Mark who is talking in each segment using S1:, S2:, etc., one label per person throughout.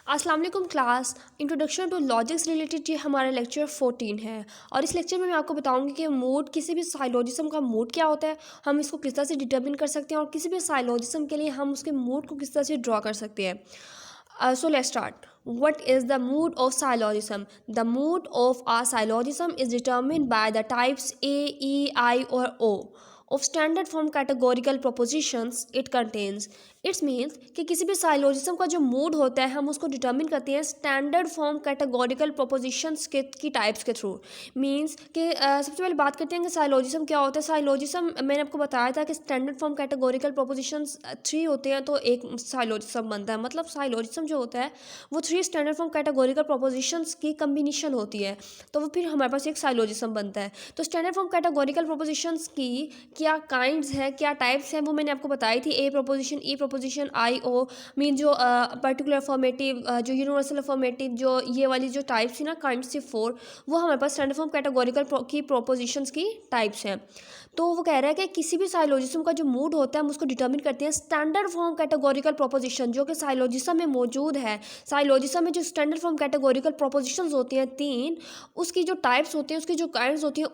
S1: अस्सलाम वालेकुम class. Introduction to logics related ये हमारा लेक्चर 14 है और इस लेक्चर में मैं आपको बताऊंगी कि मूड, किसी भी साइलोजिज्म का मूड क्या होता है, हम इसको किस तरह से डिटर्मिन कर सकते हैं और किसी भी साइलोजिज्म के लिए हम उसके मूड को किस तरह से ड्रॉ कर सकते हैं। सो let's start. What is the mood of syllogism? The mood of a syllogism is determined by the types A, E, I or O of standard form categorical propositions it contains. It means कि किसी भी syllogism का जो mood होता है हम उसको determine करते हैं स्टैंडर्ड फॉर्म कैटेगोरिकल प्रोपोजिशंस के की टाइप्स के थ्रू। मींस कि सबसे पहले बात करते हैं कि साइलोजिज्म क्या होता है। साइलोजिज्म मैंने आपको बताया था कि स्टैंडर्ड फॉर्म कैटेगोरिकल प्रोपोजिशंस 3 होते हैं तो एक साइलोजिज्म बनता है। मतलब साइलोजिज्म जो होता है वो 3 स्टैंडर्ड फॉर्म कैटेगोरिकल प्रोपोजिशंस की कम्बिनेशन होती है, तो वो फिर हमारे पास एक साइलोजिज्म बनता है। तो स्टैंडर्ड फॉर्म कैटेगोरिकल प्रोपोजिशंस की क्या काइंड्स है, क्या टाइप्स हैं, वो मैंने आपको बताई थी। ए प्रोपोजिशन, ई प्रोपोजिशन, आई ओ मीन जो पर्टिकुलर फॉर्मेटिव, जो यूनिवर्सल फॉर्मेटिव, जो ये वाली जो टाइप्स थी ना, काइंड्स थी 4, वो हमारे पास स्टैंडर्ड फॉर्म कैटेगोरिकल की प्रोपोजिशंस की टाइप्स हैं। तो वो कह रहा है कि किसी भी साइलोजिज्म का जो मूड होता है हम उसको डिटर्मिन करते हैं स्टैंडर्ड फॉर्म कैटेगोरिकल प्रोपोजिशन जो कि साइलोजिज्म में मौजूद है। साइलोजिज्म में जो स्टैंडर्ड फॉर्म कैटेगोरिकल प्रोपोजिशंस होती हैं 3, उसकी जो टाइप्स होती हैं, उसकी जो काइंड्स होती हैं,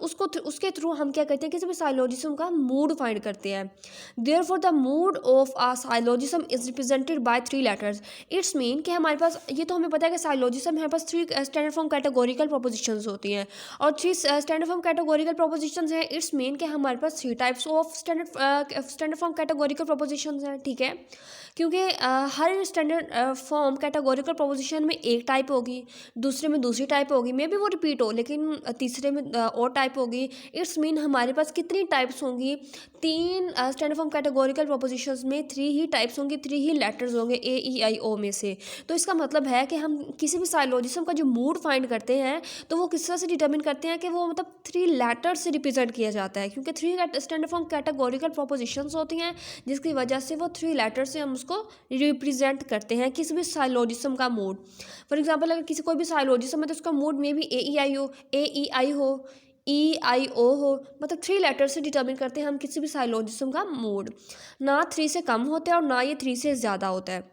S1: उसके थ्रू हम क्या करते हैं, किसी भी साइलोजिज्म का मूड फाइंड करते हैं। Therefore the mood of a syllogism is represented by 3 letters. It's mean कि हमारे पास, ये तो हमें पता है कि साइलोजिज्म में हमारे पास 3 स्टैंडर्ड फॉर्म कैटेगोरिकल प्रोपोजिशंस होती हैं और 3 स्टैंडर्ड फॉर्म कैटेगोरिकल प्रोपोजिशंस हैं। इट्स मीन कि हमारे पास 3 types of standard form categorical propositions हैं। ठीक है, क्योंकि हर स्टैंडर्ड फॉर्म कैटेगोरिकल प्रोपोजिशन में एक टाइप होगी, दूसरे में दूसरी टाइप होगी, मे बी वो रिपीट हो, लेकिन तीसरे में और टाइप होगी। इट्स मीन हमारे पास कितनी टाइप्स होंगी, 3 स्टैंडर्ड फॉर्म कैटेगोरिकल प्रोपोजिशंस में 3 ही टाइप्स होंगी, 3 ही लेटर्स होंगे ए ई आई ओ में से। तो इसका मतलब है कि हम किसी भी साइलोजिज्म का जो मूड फाइंड करते हैं तो वो किस तरह से डिटर्मिन करते हैं कि वो मतलब 3 लेटर्स से रिप्रेजेंट किया जाता है, क्योंकि 3 स्टैंडर्ड फॉर्म कैटेगोरिकल प्रोपोजिशंस होती हैं जिसकी वजह से वो 3 लेटर से हम उसको रिप्रेजेंट करते हैं किसी भी साइलोजिज्म का मूड। फॉर एग्जांपल अगर किसी कोई भी साइलोजिज्म है तो उसका मूड में भी ए ई आई हो, ई आई ओ हो, मतलब 3 लेटर से डिटर्मिन करते हैं हम किसी भी साइलोजिज्म का मूड। ना 3 से कम होता है और ना ये 3 से ज़्यादा होता है।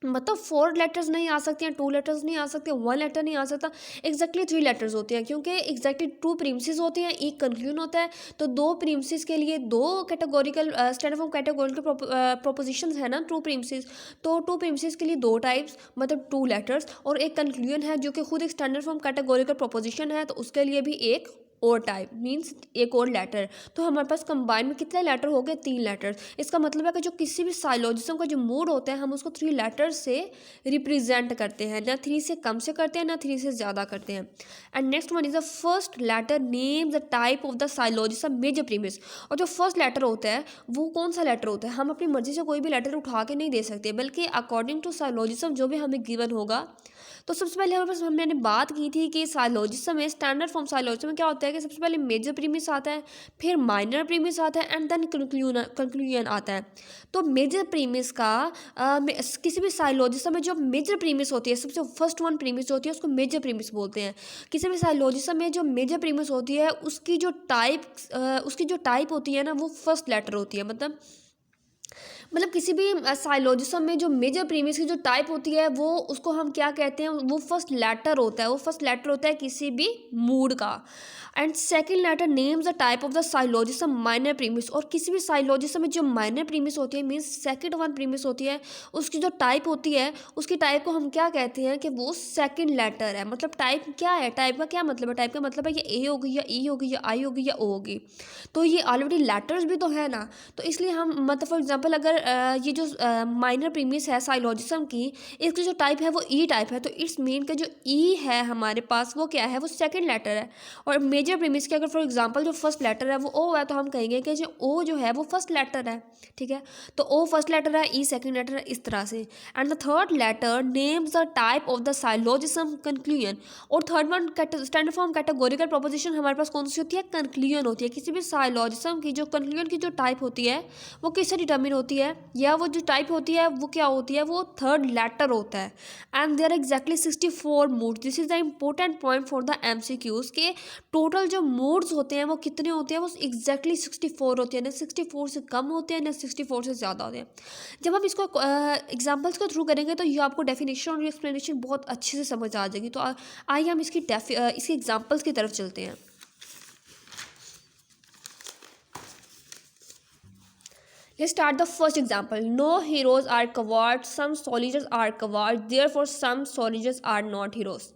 S1: मतलब 4 लेटर्स नहीं आ सकते हैं, 2 लेटर्स नहीं आ सकते, 1 लेटर नहीं आ सकता, एग्जैक्टली 3 लेटर्स होते हैं, क्योंकि एग्जैक्टली 2 प्रीमिसेस होते हैं, एक कंक्लूजन होता है। तो 2 प्रीमिसेस के लिए 2 categorical standard form categorical propositions है ना, 2 प्रीमिसेस, तो 2 प्रीमिसेस के लिए 2 टाइप्स, मतलब 2 लेटर्स, और एक कंक्लूजन है जो कि खुद एक स्टैंडर्ड फॉर्म कैटेगोरिकल प्रोपोजिशन है, तो उसके लिए भी एक और टाइप, मीन्स एक और लेटर। तो हमारे पास कंबाइन में कितने लेटर हो गए, 3 लेटर्स। इसका मतलब है कि जो किसी भी साइलोजिज्म का जो मूड होता है हम उसको 3 लेटर्स से रिप्रेजेंट करते हैं, ना 3 से कम से करते हैं ना 3 से ज़्यादा करते हैं। And next one is the first letter name the type of the syllogism major premise. और जो फर्स्ट लेटर होता है वो कौन सा लेटर होता है, हम अपनी मर्जी से कोई भी लेटर उठा के नहीं दे सकते, बल्कि अकॉर्डिंग टू साइलोजिज्म जो भी हमें गिवन होगा। तो सबसे पहले हमारे पास, हमने बात की थी कि साइलोजिज्म में, स्टैंडर्ड फॉर्म साइलोजिज्म में क्या होता है कि सबसे पहले मेजर प्रीमिस आता है, फिर माइनर प्रीमिस आता है एंड देन कंक्लूजन आता है। तो मेजर प्रीमिस का किसी भी साइलोजिज्म में जो मेजर प्रीमिस होती है, सबसे फर्स्ट वन प्रीमिस होती है, उसको मेजर प्रीमिस बोलते हैं। किसी भी साइलोजिज्म में जो मेजर प्रीमिस होती है उसकी जो टाइप होती है ना, वो फर्स्ट लेटर होती है। मतलब किसी भी साइलोजिज्म में जो मेजर प्रीमिस की जो टाइप होती है वो, उसको हम क्या कहते हैं, वो फर्स्ट लेटर होता है, वो फर्स्ट लेटर होता है किसी भी मूड का। And second letter names the type of the syllogism minor premise. और किसी भी साइलोजिज्म में जो माइनर प्रीमिस होती है, मीन्स सेकंड वन प्रीमिस होती है, उसकी जो टाइप होती है, उसकी टाइप को हम क्या कहते हैं कि वो सेकंड लेटर है। मतलब टाइप क्या है, टाइप का क्या मतलब है, टाइप का मतलब है ये ए होगी या ई होगी या आई होगी या ओ होगी। तो ये ऑलरेडी लेटर्स भी तो है ना, तो इसलिए हम, मतलब फॉर एग्जांपल अगर ये जो माइनर प्रीमिस है साइलोजिज्म की, इसकी जो टाइप है वो ई टाइप है, तो इट्स मीन का जो ई है हमारे पास वो क्या है, वो सेकंड लेटर है। और मेजर प्रीमिस के अगर फॉर एग्जांपल जो फर्स्ट लेटर है वो ओ है, तो हम कहेंगे कि जो ओ जो है वो फर्स्ट लेटर है। ठीक है, तो ओ फर्स्ट लेटर है, ई सेकंड लेटर है, इस तरह से। And the third letter names the type of the syllogism conclusion. और third one standard form categorical proposition हमारे पास कौन सी होती है, कंक्लूजन होती है। किसी भी साइलोजिज्म की जो कंक्लूजन की जो टाइप होती है वो किससे डिटर्मिन होती है, है या वो जो टाइप होती है वो क्या होती है, वो थर्ड लेटर होता है। And there exactly 64 mood. This is the important point for the MCQs के टोटल जो मूड्स होते हैं वो कितने होते हैं, वो एग्जैक्टली 64 होते हैं, ना 64 से कम होते हैं ना 64 से ज़्यादा होते हैं। जब हम इसको एग्जाम्पल्स के थ्रू करेंगे तो ये आपको डेफिनेशन और एक्सप्लेनेशन बहुत अच्छे से समझ आ जाएगी। तो आइए हम इसकी एग्जाम्पल्स की तरफ चलते हैं। Let's start the first example. No heroes are cowards. Some soldiers are cowards. Therefore, some soldiers are not heroes.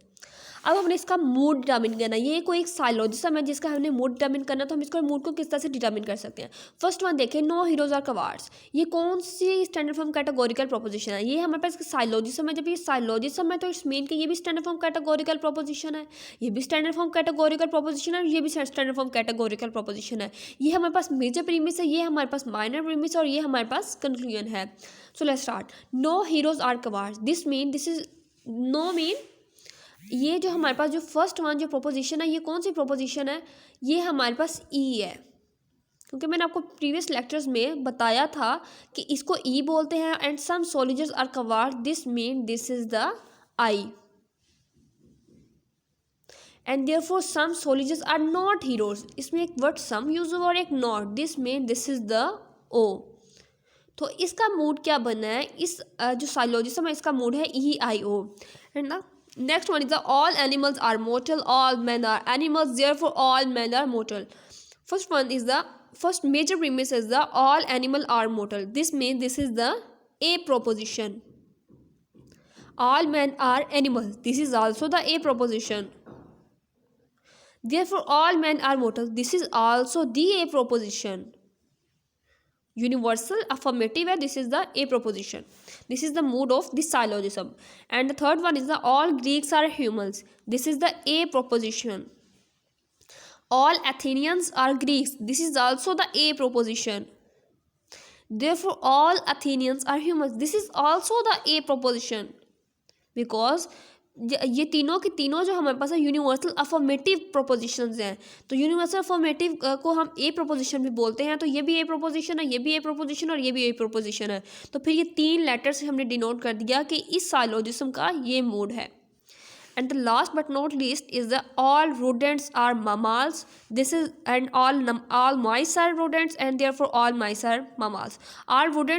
S1: अब हमने इसका मूड डिटर्मिन करना है। ये कोई एक साइलोजिज्म है जिसका हमने मूड डिटर्मिन करना, तो हम इसको मूड को किस तरह से डिटर्मिन कर सकते हैं। फर्स्ट वन देखें, नो हीरोज आर कवार्ड्स। ये कौन सी स्टैंडर्ड फॉर्म कैटेगोरिकल प्रोपोजिशन है। ये हमारे पास साइलोजिज्म है। जब ये साइलोजिज्म है तो इट्स मीन कि ये भी स्टैंडर्ड फॉर्म कैटेगोरिकल प्रोपोजिशन है, ये भी स्टैंडर्ड फॉर्म कैटेगोरिकल प्रोपोजिशन है, ये भी स्टैंडर्ड फॉर्म कैटेगोरिकल प्रोपोजिशन है। ये हमारे पास मेजर प्रीमिस है, ये हमारे पास माइनर प्रीमिस है और ये हमारे पास कंक्लूजन है। So let's start. No heroes are cowards. This is no mean, ये जो हमारे पास जो फर्स्ट वन जो प्रोपोजिशन है, ये कौन सी प्रोपोजिशन है, ये हमारे पास ई है। क्योंकि मैंने आपको प्रीवियस लेक्चर्स में बताया था कि इसको ई बोलते हैं। And some soldiers are coward, this mean this is the I. And therefore some soldiers are not heroes. इसमें एक वर्ड सम यूज हुआ और एक not, this mean this is the O. तो इसका मूड क्या बनना है, इस जो साइलोजिज्म है इसका मूड है EIO। है ना। Next one is the all animals are mortal, all men are animals, therefore all men are mortal. First one is the first major premise is the all animal are mortal. This means this is the A proposition. All men are animals. This is also the A proposition. Therefore all men are mortal. This is also the A proposition. Universal affirmative है, this is the A proposition. This is the mood of the syllogism. And the third one is the all Greeks are humans. This is the A proposition. All Athenians are Greeks. This is also the A proposition. Therefore all Athenians are humans. This is also the A proposition. Because ये तीनों के तीनों जो हमारे पास है universal affirmative propositions हैं। तो universal affirmative को हम ए प्रोपोजिशन भी बोलते हैं। तो ये भी ए प्रोपोजिशन है, ये भी ए प्रोपोजिशन और ये भी ए प्रोपोजिशन है। तो फिर ये तीन लेटर से हमने डिनोट कर दिया कि इस साइलोजिज्म का ये मूड है। And the last but not least is the all rodents are mammals. This is and all mice are rodents and therefore all mice are mammals. All rodents